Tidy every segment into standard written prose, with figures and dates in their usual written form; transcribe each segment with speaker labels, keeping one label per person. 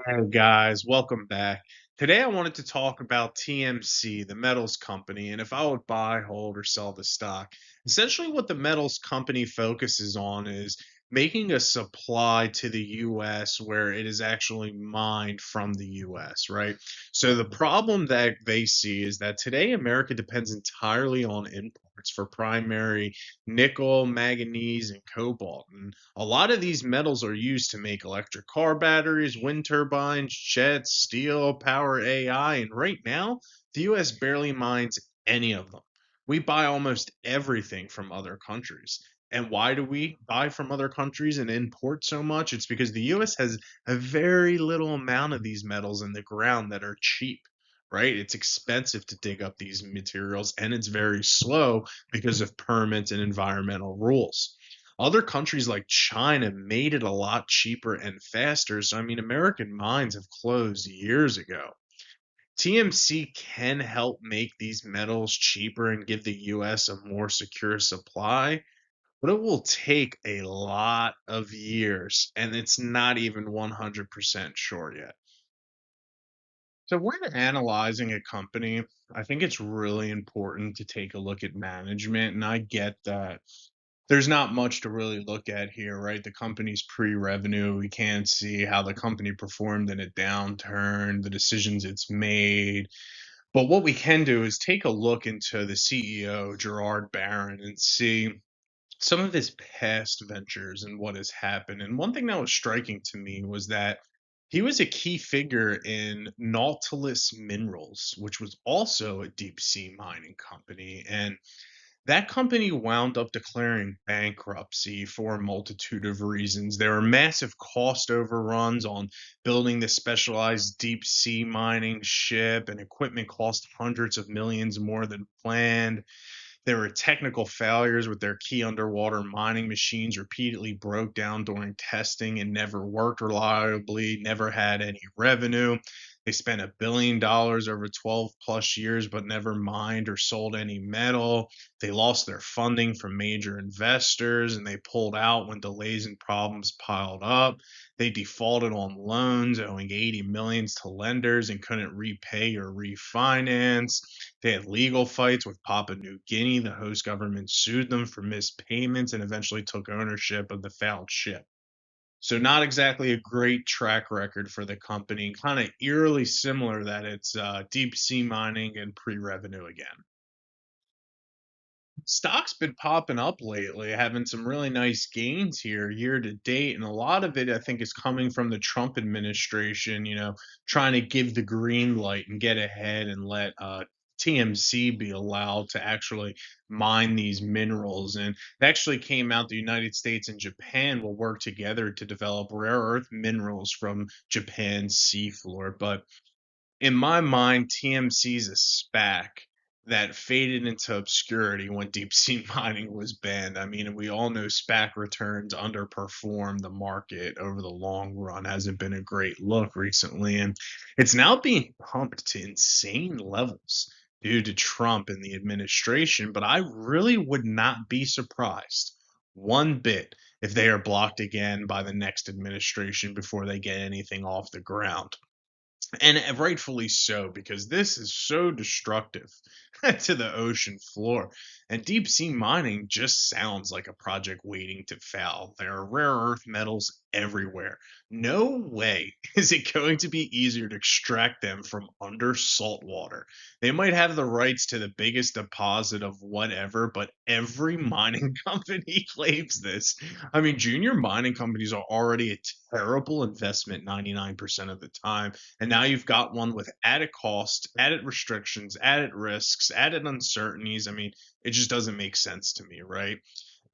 Speaker 1: Hey guys, welcome back. Today I wanted to talk about TMC, the metals company, and if I would buy, hold, or sell the stock. Essentially, what the metals company focuses on is making a supply to the US where it is actually mined from the US, right? So the problem that they see is that today America depends entirely on imports for primary nickel, manganese, and cobalt. And a lot of these metals are used to make electric car batteries, wind turbines, jets, steel, power AI, and right now, the US barely mines any of them. We buy almost everything from other countries. And why do we buy from other countries and import so much? It's because the US has a very little amount of these metals in the ground that are cheap, right? It's expensive to dig up these materials and it's very slow because of permits and environmental rules. Other countries like China made it a lot cheaper and faster. So, I mean, American mines have closed years ago. TMC can help make these metals cheaper and give the US a more secure supply, but it will take a lot of years, and it's not even 100% sure yet. So, when analyzing a company, I think it's really important to take a look at management. And I get that there's not much to really look at here, right? The company's pre-revenue. We can't see how the company performed in a downturn, the decisions it's made. But what we can do is take a look into the CEO, Gerard Barron, and see some of his past ventures and what has happened. And one thing that was striking to me was that he was a key figure in Nautilus Minerals, which was also a deep sea mining company. And that company wound up declaring bankruptcy for a multitude of reasons. There were massive cost overruns on building this specialized deep sea mining ship, and equipment cost hundreds of millions more than planned. There were technical failures with their key underwater mining machines repeatedly broke down during testing and never worked reliably, never had any revenue. They spent $1 billion over 12 plus years, but never mined or sold any metal. They lost their funding from major investors and they pulled out when delays and problems piled up. They defaulted on loans, owing 80 millions to lenders and couldn't repay or refinance. They had legal fights with Papua New Guinea. The host government sued them for missed payments and eventually took ownership of the failed ship. So, not exactly a great track record for the company, kind of eerily similar that it's deep sea mining and pre revenue again. Stock's been popping up lately, having some really nice gains here year to date. And a lot of it, I think, is coming from the Trump administration, trying to give the green light and get ahead and let TMC be allowed to actually mine these minerals. And it actually came out the United States and Japan will work together to develop rare earth minerals from Japan's seafloor. But in my mind, TMC's a SPAC that faded into obscurity when deep sea mining was banned. I mean, we all know SPAC returns underperform the market over the long run. Hasn't been a great look recently, and it's now being pumped to insane levels due to Trump and the administration. But I really would not be surprised one bit if they are blocked again by the next administration before they get anything off the ground. And rightfully so, because this is so destructive to the ocean floor. And deep sea mining just sounds like a project waiting to fail. There are rare earth metals everywhere. No way is it going to be easier to extract them from under salt water. They might have the rights to the biggest deposit of whatever, but every mining company claims this. I mean, junior mining companies are already a terrible investment 99% of the time, and now you've got one with added cost, added restrictions, added risks, added uncertainties. I mean, it just doesn't make sense to me, right?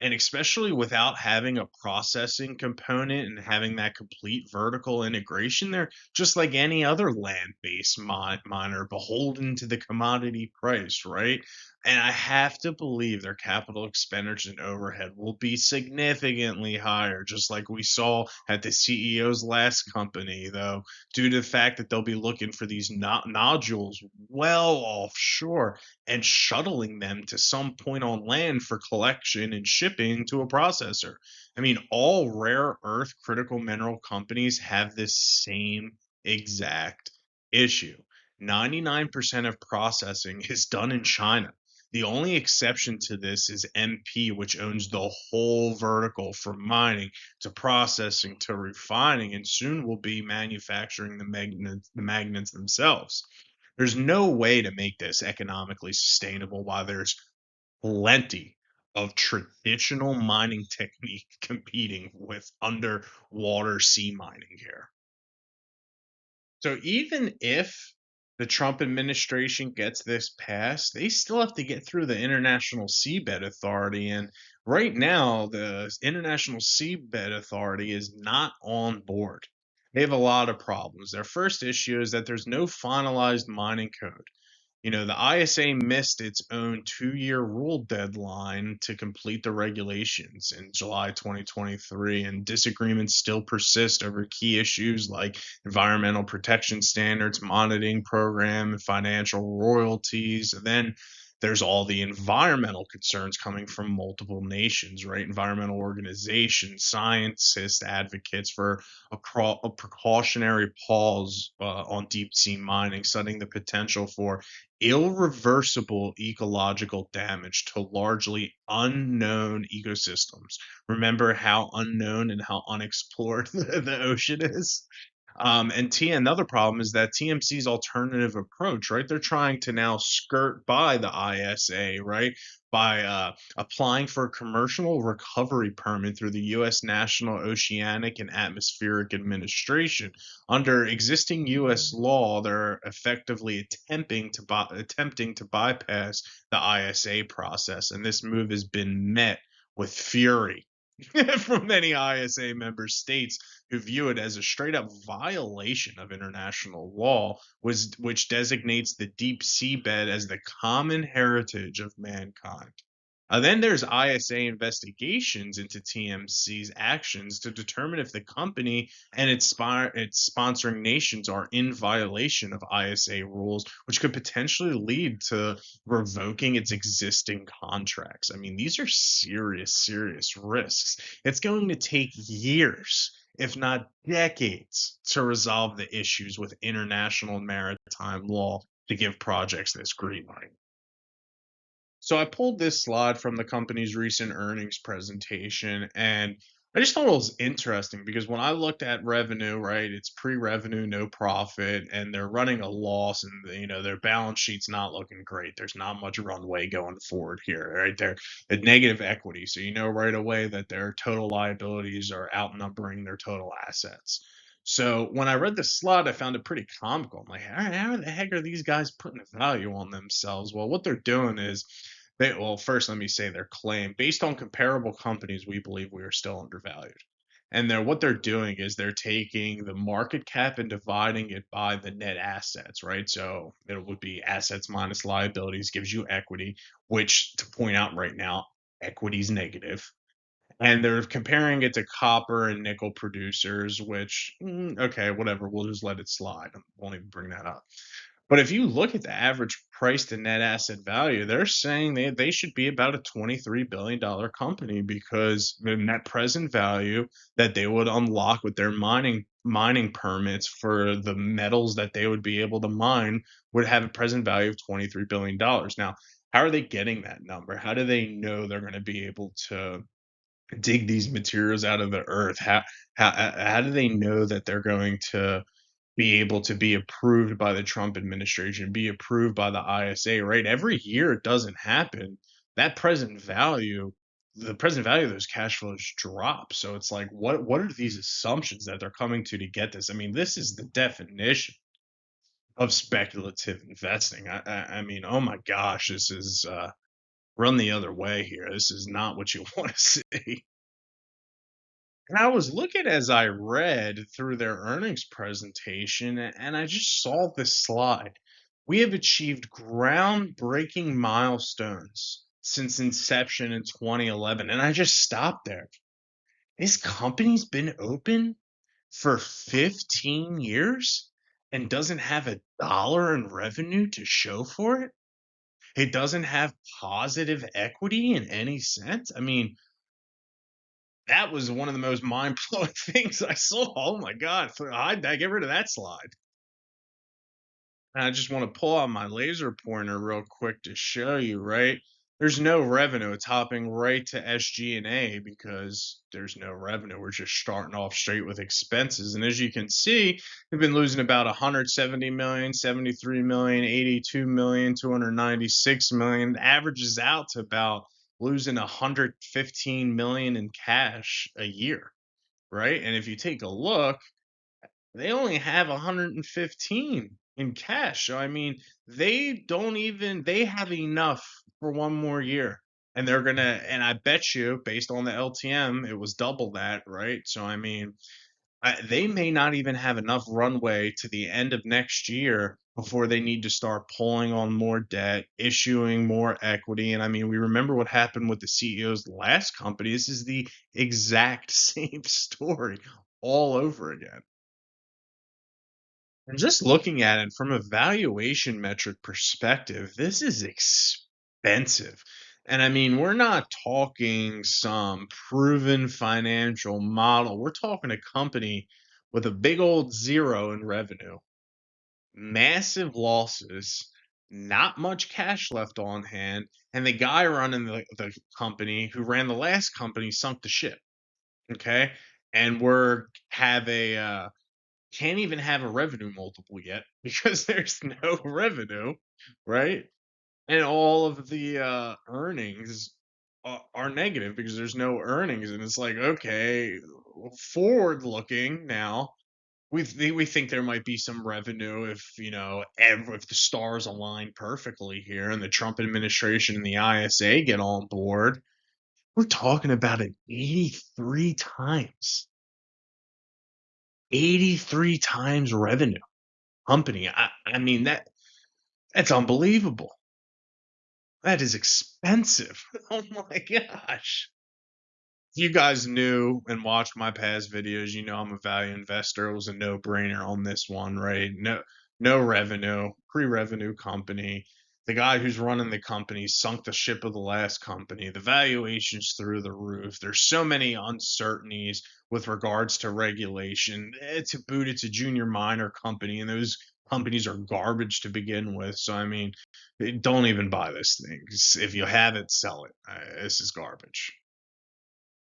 Speaker 1: And especially without having a processing component and having that complete vertical integration, they're just like any other land-based miner, beholden to the commodity price, right? And I have to believe their capital expenditures and overhead will be significantly higher, just like we saw at the CEO's last company, though, due to the fact that they'll be looking for these nodules well offshore and shuttling them to some point on land for collection and shipping to a processor. I mean, all rare earth critical mineral companies have this same exact issue. 99% of processing is done in China. The only exception to this is MP, which owns the whole vertical from mining to processing to refining, and soon will be manufacturing the magnets themselves. There's no way to make this economically sustainable while there's plenty of traditional mining technique competing with underwater sea mining here. So even if the Trump administration gets this passed, they still have to get through the International Seabed Authority. And right now, the International Seabed Authority is not on board. They have a lot of problems. Their first issue is that there's no finalized mining code. The ISA missed its own 2-year rule deadline to complete the regulations in July 2023, and disagreements still persist over key issues like environmental protection standards, monitoring program, and financial royalties. And then there's all the environmental concerns coming from multiple nations, right? Environmental organizations, scientists, advocates for a precautionary pause on deep sea mining, citing the potential for irreversible ecological damage to largely unknown ecosystems. Remember how unknown and how unexplored the ocean is? Another problem is that TMC's alternative approach, right? They're trying to now skirt by the ISA, right? By applying for a commercial recovery permit through the U.S. National Oceanic and Atmospheric Administration. Under existing U.S. law, they're effectively attempting to bypass the ISA process, and this move has been met with fury from many ISA member states who view it as a straight up violation of international law, which designates the deep seabed as the common heritage of mankind. Then there's ISA investigations into TMC's actions to determine if the company and its sponsoring nations are in violation of ISA rules, which could potentially lead to revoking its existing contracts. I mean, these are serious, serious risks. It's going to take years, if not decades, to resolve the issues with international maritime law to give projects this green light. So I pulled this slide from the company's recent earnings presentation, and I just thought it was interesting because when I looked at revenue, right, it's pre-revenue, no profit, and they're running a loss, and their balance sheet's not looking great. There's not much runway going forward here, right? They're at negative equity, so you know right away that their total liabilities are outnumbering their total assets. So when I read the slide, I found it pretty comical. I'm like, how the heck are these guys putting a value on themselves? Well, what they're doing is well, first let me say their claim. Based on comparable companies, we believe we are still undervalued. And what they're doing is they're taking the market cap and dividing it by the net assets, right? So it would be assets minus liabilities gives you equity, which to point out right now, equity is negative. And they're comparing it to copper and nickel producers, which, okay, whatever, we'll just let it slide. I won't even bring that up. But if you look at the average price to net asset value, they're saying they should be about a $23 billion company because the net present value that they would unlock with their mining permits for the metals that they would be able to mine would have a present value of $23 billion. Now, how are they getting that number? How do they know they're going to be able to dig these materials out of the earth? How do they know that they're going to be able to be approved by the Trump administration, be approved by the ISA, right? Every year it doesn't happen. That the present value of those cash flows drop. So it's like, what are these assumptions that they're coming to get this? I mean, this is the definition of speculative investing. I mean, oh my gosh, this is run the other way here. This is not what you want to see. And I was looking as I read through their earnings presentation, and I just saw this slide. We have achieved groundbreaking milestones since inception in 2011. And I just stopped there. This company's been open for 15 years and doesn't have a dollar in revenue to show for it. It doesn't have positive equity in any sense. I mean, That was one of the most mind-blowing things I saw. Oh my god, how'd I get rid of that slide? And I just want to pull out my laser pointer real quick to show you, right? There's no revenue. It's hopping right to SG&A because there's no revenue. We're just starting off straight with expenses. And as you can see, we've been losing about 170 million, 73 million, 82 million, 296 million. Averages out to about losing 115 million in cash a year, right? And if you take a look, they only have 115 in cash. So I mean, they have enough for one more year. And they're gonna, and I bet you, based on the LTM, it was double that, right? So I mean, they may not even have enough runway to the end of next year before they need to start pulling on more debt, issuing more equity. And I mean, we remember what happened with the CEO's last company. This is the exact same story all over again. And just looking at it from a valuation metric perspective, this is expensive. And I mean, we're not talking some proven financial model. We're talking a company with a big old zero in revenue, massive losses, not much cash left on hand, and the guy running the company who ran the last company sunk the ship. Okay. And we're have a can't even have a revenue multiple yet because there's no revenue, right? And all of the earnings are negative because there's no earnings, and it's like, okay, forward looking now, we think there might be some revenue if if the stars align perfectly here and the Trump administration and the ISA get on board. We're talking about it 83 times revenue company. I mean that's unbelievable. That is expensive. Oh my gosh. If you guys knew and watched my past videos, you know I'm a value investor. It was a no-brainer on this one, right? No revenue, pre-revenue company. The guy who's running the company sunk the ship of the last company. The valuation's through the roof. There's so many uncertainties with regards to regulation. To boot, it's a junior minor company, and those companies are garbage to begin with. So I mean, don't even buy this thing. If you have it, sell it. This is garbage.